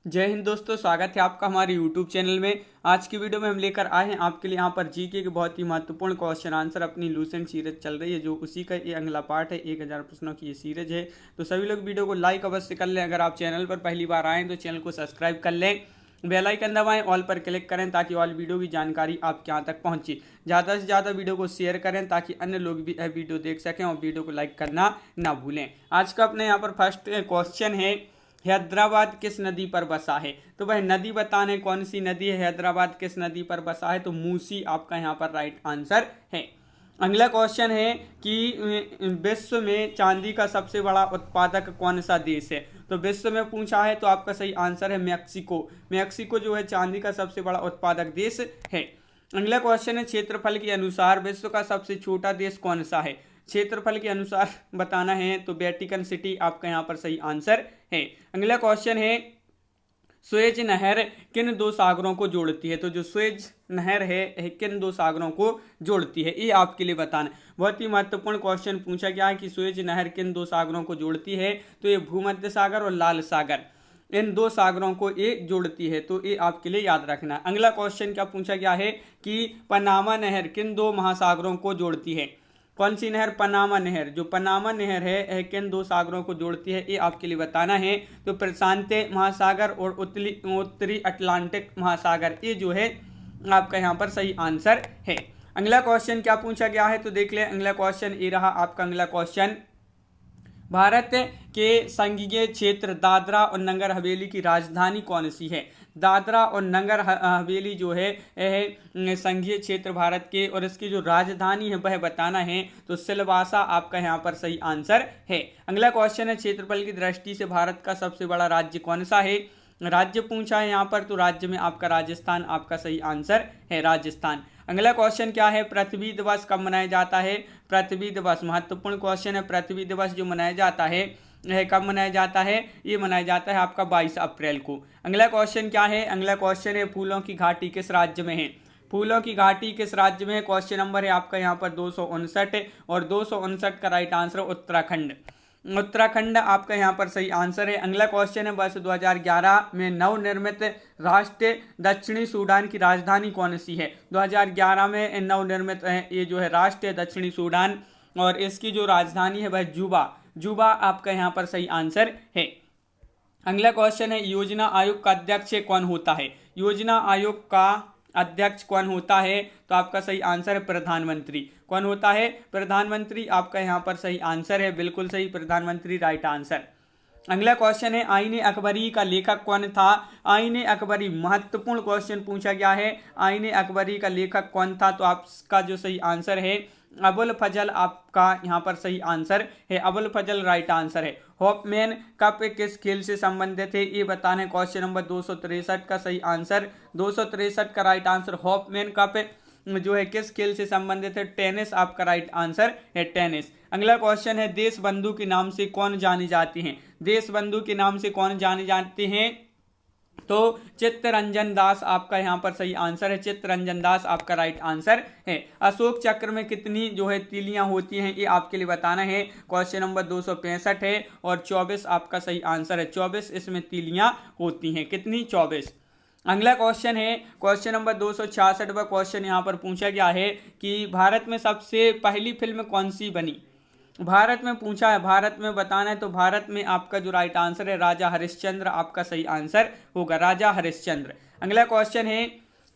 जय हिंद दोस्तों, स्वागत है आपका हमारे YouTube चैनल में। आज की वीडियो में हम लेकर आए हैं आपके लिए यहाँ पर जीके के बहुत ही महत्वपूर्ण क्वेश्चन आंसर अपनी लूसेंट सीरीज चल रही है, जो उसी का ये अगला पार्ट है। 1000 प्रश्नों की ये सीरीज है, तो सभी लोग वीडियो को लाइक अवश्य कर लें। अगर आप चैनल पर पहली बार आएँ तो चैनल को सब्सक्राइब कर लें, बेल आइकन दबाएं, ऑल पर क्लिक करें ताकि ऑल वीडियो की जानकारी आपके यहाँ तक पहुँचे। ज़्यादा से ज़्यादा वीडियो को शेयर करें ताकि अन्य लोग भी वीडियो देख सकें और वीडियो को लाइक करना ना भूलें। आज का अपने यहाँ पर फर्स्ट क्वेश्चन है, हैदराबाद किस नदी पर बसा है? तो भाई नदी बताने कौन सी नदी है, हैदराबाद किस नदी पर बसा है? तो मूसी आपका यहाँ पर राइट आंसर है। अगला क्वेश्चन है कि विश्व में चांदी का सबसे बड़ा उत्पादक कौन सा देश है? तो विश्व में पूछा है तो आपका सही आंसर है मैक्सिको। मैक्सिको जो है चांदी का सबसे बड़ा उत्पादक देश है। अगला क्वेश्चन है, क्षेत्रफल के अनुसार विश्व का सबसे छोटा देश कौन सा है? क्षेत्रफल के अनुसार बताना है तो वेटिकन सिटी आपका यहाँ पर सही आंसर है। अगला क्वेश्चन है, सुएज नहर किन दो सागरों को जोड़ती है? तो जो सुएज नहर है किन दो सागरों को जोड़ती है, ये आपके लिए बताना। बहुत ही महत्वपूर्ण क्वेश्चन पूछा गया है कि सुएज नहर किन दो सागरों को जोड़ती है? तो ये भूमध्य सागर और लाल सागर, इन दो सागरों को ये जोड़ती है, तो ये आपके लिए याद रखना। अगला क्वेश्चन क्या पूछा गया है कि पनामा नहर किन दो महासागरों को जोड़ती है? कौन सी नहर? पनामा नहर। जो पनामा नहर है किन दो सागरों को जोड़ती है, ये आपके लिए बताना है। तो प्रशांत महासागर और उत्तरी अटलांटिक महासागर, ये जो है आपका यहाँ पर सही आंसर है। अगला क्वेश्चन क्या पूछा गया है तो देख लें। अगला क्वेश्चन ये रहा आपका अगला क्वेश्चन, भारत के संघीय क्षेत्र दादरा और नगर हवेली की राजधानी कौन सी है? दादरा और नगर हवेली जो है संघीय क्षेत्र भारत के, और इसकी जो राजधानी है वह बताना है। तो सिलवासा आपका यहाँ पर सही आंसर है। अगला क्वेश्चन है, क्षेत्रफल की दृष्टि से भारत का सबसे बड़ा राज्य कौन सा है? राज्य पूछा है यहाँ पर, तो राज्य में आपका राजस्थान आपका सही आंसर है, राजस्थान। अगला क्वेश्चन क्या है, पृथ्वी दिवस कब मनाया जाता है? पृथ्वी दिवस महत्वपूर्ण क्वेश्चन है। पृथ्वी दिवस जो मनाया जाता है कब मनाया जाता है? ये मनाया जाता है आपका 22 अप्रैल को। अगला क्वेश्चन क्या है? अगला क्वेश्चन है, फूलों की घाटी किस राज्य में है? फूलों की घाटी किस राज्य में है? क्वेश्चन नंबर है आपका यहाँ पर 259, और 259 का राइट आंसर उत्तराखंड। उत्तराखंड आपका यहाँ पर सही आंसर है। अगला क्वेश्चन है, वर्ष 2011 में नवनिर्मित राष्ट्र दक्षिणी सूडान की राजधानी कौन सी है? 2011 में नवनिर्मित ये जो है राष्ट्र दक्षिणी सूडान, और इसकी जो राजधानी है वह जुबा। जुबा आपका यहाँ पर सही आंसर है। अगला क्वेश्चन है, योजना आयोग का अध्यक्ष कौन होता है? योजना आयोग का अध्यक्ष कौन होता है? तो आपका सही आंसर है प्रधानमंत्री। कौन होता है? प्रधानमंत्री आपका यहाँ पर सही आंसर है, बिल्कुल सही, प्रधानमंत्री राइट आंसर। अगला क्वेश्चन है, आईने अकबरी का लेखक कौन था? आईने अकबरी महत्वपूर्ण क्वेश्चन पूछा गया है। आईने अकबरी का लेखक कौन था? तो आपका जो सही आंसर है अबुल फजल आपका यहाँ पर सही आंसर है, अबुल फजल राइट आंसर है। हॉफमैन कप किस खेल से संबंधित है, ये बताना है। क्वेश्चन नंबर 263 का सही आंसर, 263 का राइट आंसर। हॉफमैन कप जो है किस खेल से संबंधित है? टेनिस आपका राइट आंसर है, टेनिस। अगला क्वेश्चन है, देश बंधु के नाम से कौन जानी जाती हैं? देश बंधु के नाम से कौन जाने जाते हैं? तो चित्तरंजन दास आपका यहाँ पर सही आंसर है, चित्तरंजन दास आपका राइट आंसर है। अशोक चक्र में कितनी जो है तीलियां होती हैं, ये आपके लिए बताना है। क्वेश्चन नंबर 265 है, और 24 आपका सही आंसर है। 24 इसमें तीलियां होती हैं, कितनी? 24। अगला क्वेश्चन है, क्वेश्चन नंबर 266वां क्वेश्चन यहाँ पर पूछा गया है कि भारत में सबसे पहली फिल्म कौन सी बनी? भारत में पूछा है, भारत में बताना है। तो भारत में आपका जो राइट आंसर है राजा हरिश्चंद्र आपका सही आंसर होगा, राजा हरिश्चंद्र। अगला क्वेश्चन है,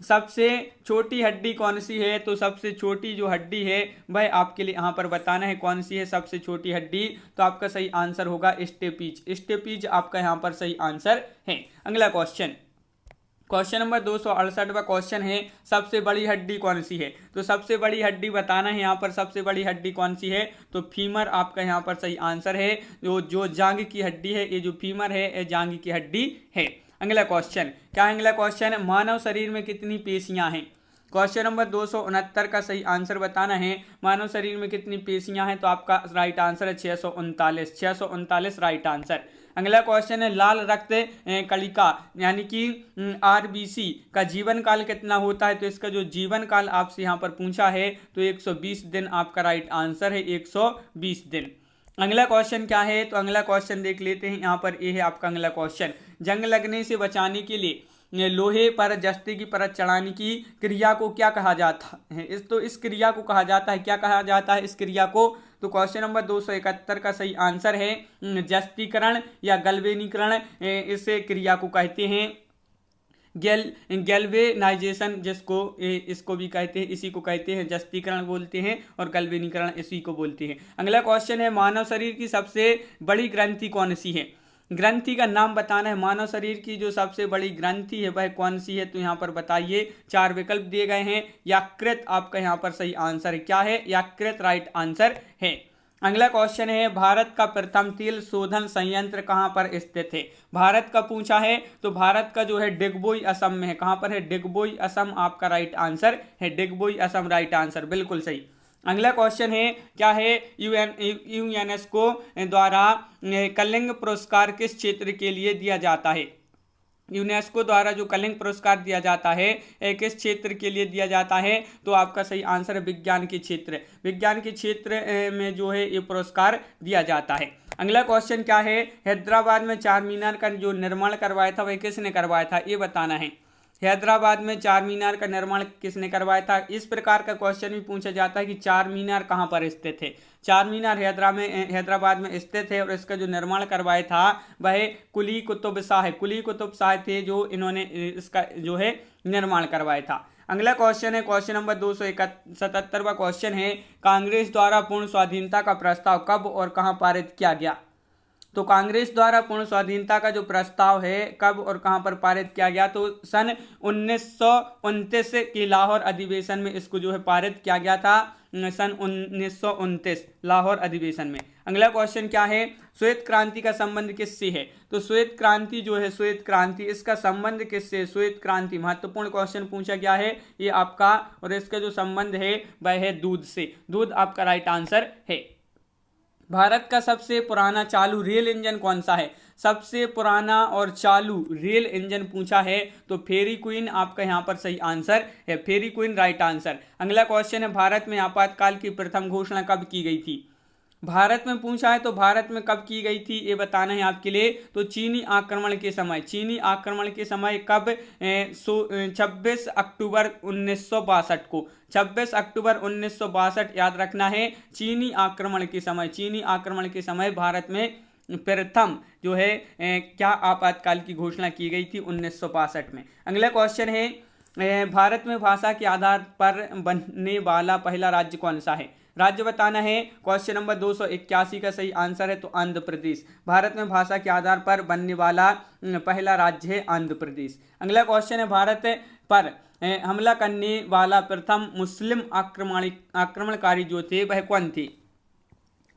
सबसे छोटी हड्डी कौन सी है? तो सबसे छोटी जो हड्डी है वह आपके लिए यहाँ पर बताना है कौन सी है सबसे छोटी हड्डी। तो आपका सही आंसर होगा स्टेपीज। स्टेपीज आपका यहाँ पर सही आंसर है। अगला क्वेश्चन, क्वेश्चन नंबर 268वां क्वेश्चन है, सबसे बड़ी हड्डी कौन सी है? तो सबसे बड़ी हड्डी बताना है यहाँ पर, सबसे बड़ी हड्डी कौन सी है? तो फीमर आपका यहाँ पर सही आंसर है। जो जांघ की हड्डी है, ये जो फीमर है ये जांघ की हड्डी है। अगला क्वेश्चन क्या है? अगला क्वेश्चन है, मानव शरीर में कितनी पेशियां हैं? क्वेश्चन नंबर 269 का सही आंसर बताना है। मानव शरीर में कितनी पेशियां हैं? तो आपका राइट आंसर है 639, 639 राइट आंसर। अगला क्वेश्चन है, लाल रक्त कणिका यानी कि आरबीसी का जीवन काल कितना होता है? तो इसका जो जीवन काल आपसे यहाँ पर पूछा है तो 120 दिन आपका राइट आंसर है, 120 दिन। अगला क्वेश्चन क्या है, तो अगला क्वेश्चन देख लेते हैं। यहाँ पर ये है आपका अगला क्वेश्चन, जंग लगने से बचाने के लिए लोहे पर जस्ते की परत चढ़ाने की क्रिया को क्या कहा जाता है। इस क्रिया को कहा जाता है, क्या कहा जाता है इस क्रिया को। तो क्वेश्चन नंबर 271 का सही आंसर है जस्तीकरण या गैल्वेनीकरण। इस क्रिया को कहते हैं गैल्वेनाइजेशन, जिसको इसको भी कहते हैं, इसी को कहते हैं जस्तीकरण बोलते हैं, और गैल्वेनीकरण इसी को बोलते हैं। अगला क्वेश्चन है, मानव शरीर की सबसे बड़ी ग्रंथि कौन सी है। ग्रंथि का नाम बताना है। मानव शरीर की जो सबसे बड़ी ग्रंथि है वह कौन सी है, तो यहाँ पर बताइए। 4 विकल्प दिए गए हैं। यकृत आपका यहाँ पर सही आंसर है। क्या है, यकृत राइट आंसर है। अगला क्वेश्चन है, भारत का प्रथम तेल शोधन संयंत्र कहाँ पर स्थित है। भारत का पूछा है, तो भारत का जो है डिगबोई असम में है। कहाँ पर है, डिगबोई असम आपका राइट आंसर है। डिगबोई असम राइट आंसर, बिल्कुल सही। अगला क्वेश्चन है, क्या है, यूनेस्को द्वारा कलिंग पुरस्कार किस क्षेत्र के लिए दिया जाता है। यूनेस्को द्वारा जो कलिंग पुरस्कार दिया जाता है किस क्षेत्र के लिए दिया जाता है, तो आपका सही आंसर है विज्ञान के क्षेत्र। विज्ञान के क्षेत्र में जो है ये पुरस्कार दिया जाता है। अगला क्वेश्चन क्या है, हैदराबाद में 4 मीनार का जो निर्माण करवाया था वह किसने करवाया था, ये बताना है। हैदराबाद में 4 मीनार का निर्माण किसने करवाया था। इस प्रकार का क्वेश्चन भी पूछा जाता है कि 4 मीनार कहाँ पर स्थित है। 4 मीनार हैदराबाद में स्थित है, और इसका जो निर्माण करवाया था वह कुली कुतुब शाह है। कुली कुतुब शाह थे जो इन्होंने इसका जो है निर्माण करवाया था। अगला क्वेश्चन है, क्वेश्चन नंबर 277वां क्वेश्चन है, कांग्रेस द्वारा पूर्ण स्वाधीनता का प्रस्ताव कब और कहाँ पारित किया गया। तो कांग्रेस द्वारा पूर्ण स्वाधीनता का जो प्रस्ताव है कब और कहां पर पारित किया गया, तो सन 1929 के लाहौर अधिवेशन में इसको जो है पारित किया गया था, सन 1929 लाहौर अधिवेशन में। अगला क्वेश्चन क्या है, श्वेत क्रांति का संबंध किससे है। तो श्वेत क्रांति जो है, श्वेत क्रांति इसका संबंध किससे। श्वेत क्रांति महत्वपूर्ण क्वेश्चन पूछा गया है ये आपका, और इसका जो संबंध है वह है दूध से। दूध आपका राइट आंसर है। भारत का सबसे पुराना चालू रेल इंजन कौन सा है। सबसे पुराना और चालू रेल इंजन पूछा है, तो फेरी क्वीन आपका यहाँ पर सही आंसर है। फेरी क्वीन राइट आंसर। अगला क्वेश्चन है, भारत में आपातकाल की प्रथम घोषणा कब की गई थी। भारत में पूछा है, तो भारत में कब की गई थी ये बताना है आपके लिए। तो चीनी आक्रमण के समय, चीनी आक्रमण के समय कब, 26 अक्टूबर 1962 को। 26 अक्टूबर 1962 याद रखना है। चीनी आक्रमण के समय, चीनी आक्रमण के समय भारत में प्रथम जो है क्या आपातकाल की घोषणा की गई थी, 1962 में। अगला क्वेश्चन है, भारत में भाषा के आधार पर बनने वाला पहला राज्य कौन सा है। राज्य बताना है। क्वेश्चन नंबर 281 का सही आंसर है, तो आंध्र प्रदेश। भारत में भाषा के आधार पर बनने वाला पहला राज्य है आंध्र प्रदेश। अगला क्वेश्चन है, भारत पर हमला करने वाला प्रथम मुस्लिम आक्रमणकारी जो थे वह कौन थे।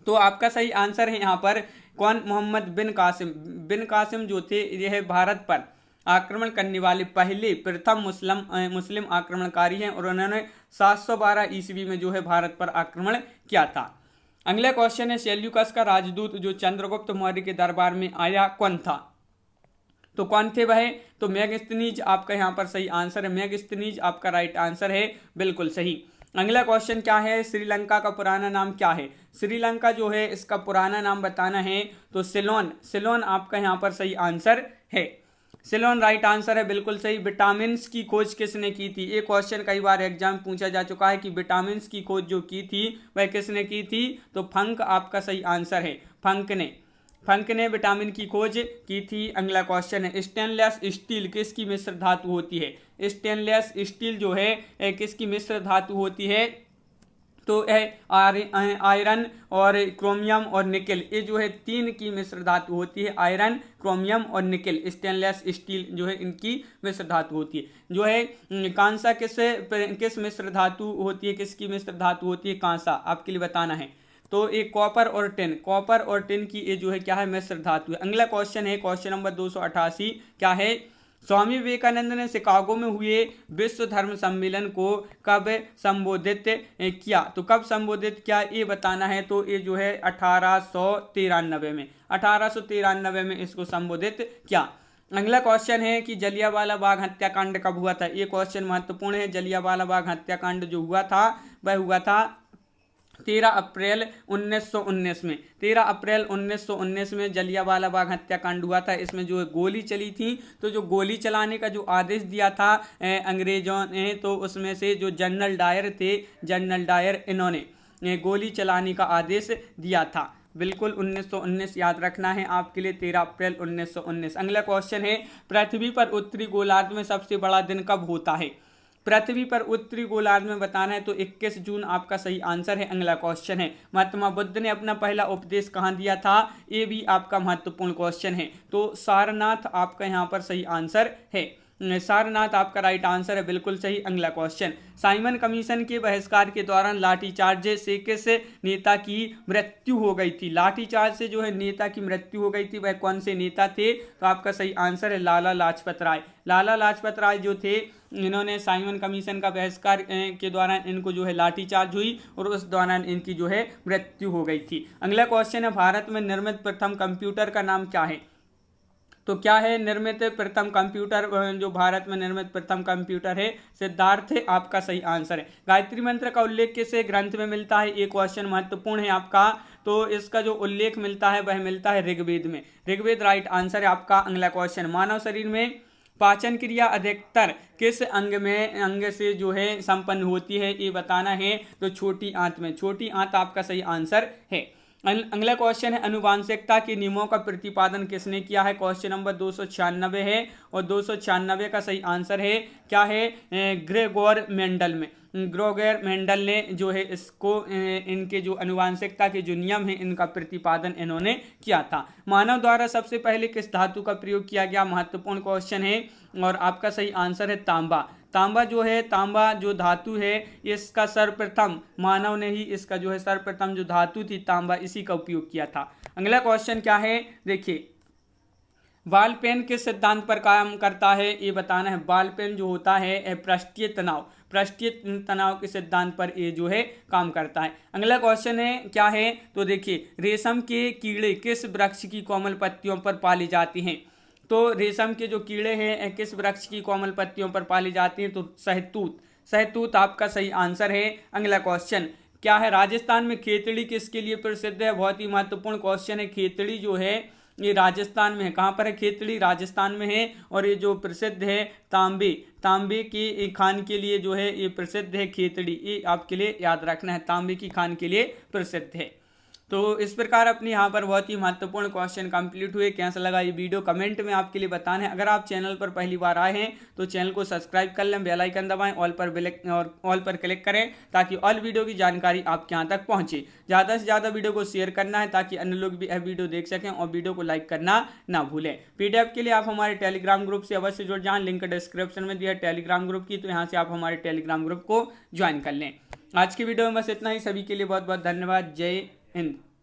तो आपका सही आंसर है यहाँ पर कौन, मोहम्मद बिन कासिम। बिन कासिम जो थे यह भारत पर आक्रमण करने वाले पहले प्रथम मुस्लिम आक्रमणकारी हैं, और उन्होंने 712 ईस्वी में जो है भारत पर आक्रमण किया था। अगला क्वेश्चन है, सेल्यूकस का राजदूत जो चंद्रगुप्त मौर्य के दरबार में आया कौन था। तो कौन थे वह, तो मेगस्थनीज आपका यहाँ पर सही आंसर है। मेगस्थनीज आपका राइट आंसर है, बिल्कुल सही। अगला क्वेश्चन क्या है, श्रीलंका का पुराना नाम क्या है। श्रीलंका जो है इसका पुराना नाम बताना है, तो सिलोन। सिलोन आपका यहाँ पर सही आंसर है। सिलोन राइट आंसर है, बिल्कुल सही। विटामिन की खोज किसने की थी। ये क्वेश्चन कई बार एग्जाम पूछा जा चुका है कि विटामिन की खोज जो की थी वह किसने की थी, तो फंक आपका सही आंसर है। फंक ने विटामिन की खोज की थी। अगला क्वेश्चन है, स्टेनलेस स्टील किसकी मिश्र धातु होती है। स्टेनलेस स्टील जो है किसकी मिश्र धातु होती है, तो आयरन और क्रोमियम और निकेल, ये जो है 3 की मिश्र धातु होती है। आयरन, क्रोमियम और निकेल, स्टेनलेस स्टील जो है इनकी मिश्र धातु होती है। जो है कांसा किस मिश्र धातु होती है, किसकी मिश्र धातु होती है, कांसा आपके लिए बताना है। तो एक कॉपर और टिन की ये जो है क्या है, मिश्र धातु है। अगला क्वेश्चन है, क्वेश्चन नंबर 288 क्या है, स्वामी विवेकानंद ने शिकागो में हुए विश्व धर्म सम्मेलन को कब संबोधित किया। तो कब संबोधित किया ये बताना है। तो ये जो है 1893 में इसको संबोधित किया। अगला क्वेश्चन है कि जलियांवाला बाग हत्याकांड कब हुआ था। ये क्वेश्चन महत्वपूर्ण है। जलियांवाला बाग हत्याकांड जो हुआ था वह हुआ था 13 अप्रैल 1919 में 13 अप्रैल 1919 में जलियांवाला बाग हत्याकांड हुआ था। इसमें जो गोली चली थी, तो जो गोली चलाने का जो आदेश दिया था अंग्रेजों ने, तो उसमें से जो जनरल डायर थे, जनरल डायर, इन्होंने गोली चलाने का आदेश दिया था। बिल्कुल 1919 याद रखना है आपके लिए, 13 अप्रैल 1919। अगला क्वेश्चन है, पृथ्वी पर उत्तरी गोलार्ध में सबसे बड़ा दिन कब होता है? पृथ्वी पर उत्तरी गोलार्ध में बताना है तो 21 जून आपका सही आंसर है। अगला क्वेश्चन है, महात्मा बुद्ध ने अपना पहला उपदेश कहाँ दिया था? ये भी आपका महत्वपूर्ण क्वेश्चन है। तो सारनाथ आपका यहाँ पर सही आंसर है। सारनाथ आपका राइट आंसर है, बिल्कुल सही। अगला क्वेश्चन, साइमन कमीशन के बहिष्कार के दौरान लाठीचार्ज से किस नेता की मृत्यु हो गई थी? लाठीचार्ज से जो है नेता की मृत्यु हो गई थी, वह कौन से नेता थे? तो आपका सही आंसर है लाला लाजपत राय। लाला लाजपत राय जो थे, इन्होंने साइमन कमीशन का बहिष्कार के दौरान इनको जो है लाठीचार्ज हुई और उस दौरान इनकी जो है मृत्यु हो गई थी। अगला क्वेश्चन है, भारत में निर्मित प्रथम कंप्यूटर का नाम क्या है? तो क्या है निर्मित प्रथम कंप्यूटर? जो भारत में निर्मित प्रथम कंप्यूटर है, सिद्धार्थ है, आपका सही आंसर है। गायत्री मंत्र का उल्लेख किस ग्रंथ में मिलता है? ये क्वेश्चन महत्वपूर्ण है आपका। तो इसका जो उल्लेख मिलता है वह मिलता है ऋग्वेद में। ऋग्वेद राइट आंसर है आपका। अगला क्वेश्चन, मानव शरीर में पाचन क्रिया अधिकतर किस अंग से जो है संपन्न होती है? ये बताना है। तो छोटी आंत में। छोटी आंत आपका सही आंसर है। अगला क्वेश्चन है, अनुवांशिकता के नियमों का प्रतिपादन किसने किया है? क्वेश्चन नंबर 296 है और 296 का सही आंसर है क्या है? ग्रेगोर मेंडल में। ग्रेगोर मेंडल ने जो है इसको इनके जो अनुवांशिकता के जो नियम हैं इनका प्रतिपादन इन्होंने किया था। मानव द्वारा सबसे पहले किस धातु का प्रयोग किया गया? महत्वपूर्ण क्वेश्चन है और आपका सही आंसर है तांबा। तांबा जो है, तांबा जो धातु है, इसका सर्वप्रथम मानव ने ही इसका जो है सर्वप्रथम जो धातु थी तांबा, इसी का उपयोग किया था। अगला क्वेश्चन क्या है? देखिए, बॉल पेन किस सिद्धांत पर काम करता है? ये बताना है। बॉल पेन जो होता है पृष्ठीय तनाव के सिद्धांत पर ये जो है काम करता है। अगला क्वेश्चन है क्या है? तो देखिए, रेशम के कीड़े किस वृक्ष की कोमल पत्तियों पर पाली जाती हैं? तो रेशम के जो कीड़े हैं किस वृक्ष की कोमल पत्तियों पर पाली जाती हैं? तो सहतूत। सहतूत आपका सही आंसर है। अगला क्वेश्चन क्या है? राजस्थान में खेतड़ी किसके लिए प्रसिद्ध है? बहुत ही महत्वपूर्ण क्वेश्चन है। खेतड़ी जो है ये राजस्थान में है। कहाँ पर है खेतड़ी? राजस्थान में है। और ये जो प्रसिद्ध है तांबे की खान के लिए जो है ये प्रसिद्ध है खेतड़ी। ये आपके लिए याद रखना है, तांबे की खान के लिए प्रसिद्ध है। तो इस प्रकार अपने यहाँ पर बहुत ही महत्वपूर्ण क्वेश्चन कंप्लीट हुए। कैसा लगा ये वीडियो कमेंट में आपके लिए बताना है। अगर आप चैनल पर पहली बार आए हैं तो चैनल को सब्सक्राइब कर लें, बेल आइकन दबाएं, ऑल पर क्लिक करें ताकि ऑल वीडियो की जानकारी आपके यहाँ तक पहुँचे। ज़्यादा से ज़्यादा वीडियो को शेयर करना है ताकि अन्य लोग भी यह वीडियो देख सकें और वीडियो को लाइक करना ना भूलें। PDF के लिए आप हमारे टेलीग्राम ग्रुप से अवश्य जुड़ जाएं। लिंक डिस्क्रिप्शन में दिया टेलीग्राम ग्रुप की, तो यहाँ से आप हमारे टेलीग्राम ग्रुप को ज्वाइन कर लें। आज की वीडियो में बस इतना ही। सभी के लिए बहुत बहुत धन्यवाद। जय हिंद।